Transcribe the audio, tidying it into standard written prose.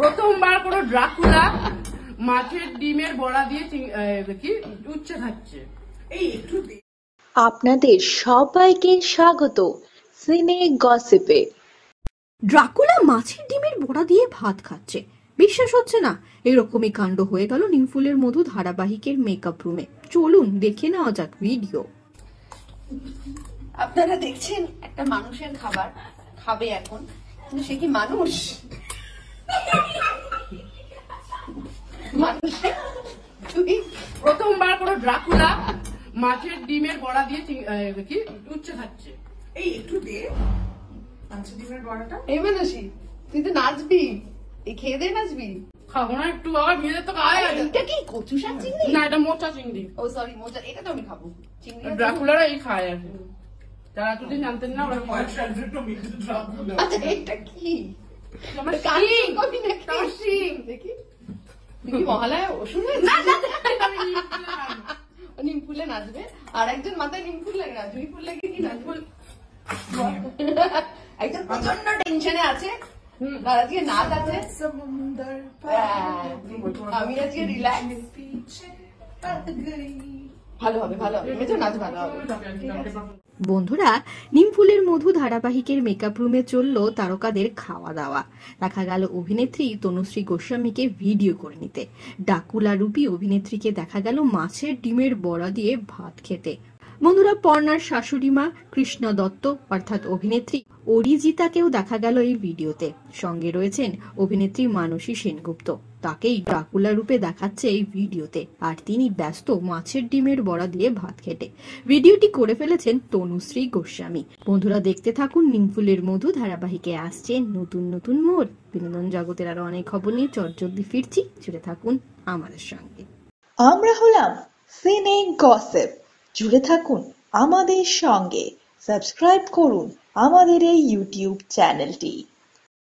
প্রথমবার কোনো ড্রাকুলা মাছের ডিমের বড়া দিয়ে কি উচ্ছে খাচ্ছে। এই একটু আপনাদের সবাইকে স্বাগত সিনে গসিপে। ড্রাকুলা মাছের ডিমের বড়া দিয়ে ভাত খাচ্ছে, বিশ্বাস হচ্ছে না? এরকমই কাণ্ড হয়ে গেল নিমফুলের মধু ধারাবাহিকের মেকআপ রুমে। চলুন দেখে নেওয়া যাক ভিডিও। আপনারা দেখছেন একটা মানুষের খাবার খাবে এখন, কিন্তু সে কি মানুষ? তুই প্রথমবার কোনো ড্রাকুলা মাছের ডিমের বড়া দিয়ে কি উচ্ছে খাচ্ছে। এই একটু দে মাছের ডিমের বড়াটা। এই মানুষই তুই তো নাচবি, এই খেয়ে দিয়ে নাচবি। খাবো না একটু, আবার মেয়েদের তো খাওয়া যায়। এটা কি কচু শাক চিংড়ি? না, এটা মোচা চিংড়ি। ও সরি, মোচা। এটা তো আমি খাবো। চিংড়ি ড্রাকুলারা এই খায় আর কি। যারা এতদিন জানতেন না ওরা আচ্ছা, এটা কি? দেখি দেখি মহালয়া ওষুধ নিমফুলে নাচবে, আর একজন মাথায় নিমফুল লাগে না, জুঁই ফুল লাগে কি নাচবে। একজন প্রচন্ড টেনশনে আছে, আর আজকে নাচ আছে। আমি আজকে রিল্যাক্স। ভালো হবে, ভালো হবে, নাচ ভালো হবে। বন্ধুরা, নিমফুলের মধু ধারাবাহিকের মেকআপ রুমে চলল তারকাদের খাওয়া দাওয়া। দেখা গেল অভিনেত্রী তনুশ্রী গোস্বামীকে ভিডিও করে নিতে। ডাকুলা রূপী অভিনেত্রীকে দেখা গেল মাছের ডিমের বড়া দিয়ে ভাত খেতে। বন্ধুরা, পর্ণার শাশুড়ি মা কৃষ্ণা দত্ত অর্থাৎ অভিনেত্রী অরিজিতাকেও দেখা গেল এই ভিডিওতে। সঙ্গে রয়েছেন অভিনেত্রী মানসী সেনগুপ্ত, তাকেই ড্রাকুলা রূপে দেখাচ্ছে এই ভিডিওতে, আর তিনি ব্যস্ত মাছের ডিমের বড়া দিয়ে ভাত খেতে। ভিডিওটি করে ফেলেছেন তনুশ্রী গোস্বামী। বন্ধুরা, দেখতে থাকুন নিমফুলের মধু ধারাবাহিকে আসছে নতুন নতুন মোড়। বিনোদন জগতের আরো অনেক খবর নিয়ে চটজলদি ফিরছি, জুড়ে থাকুন আমাদের সঙ্গে। আমরা হলাম সিনে গসিপ, জুড়ে থাকুন আমাদের সঙ্গে। সাবস্ক্রাইব করুন আমাদের এই ইউটিউব চ্যানেলটি।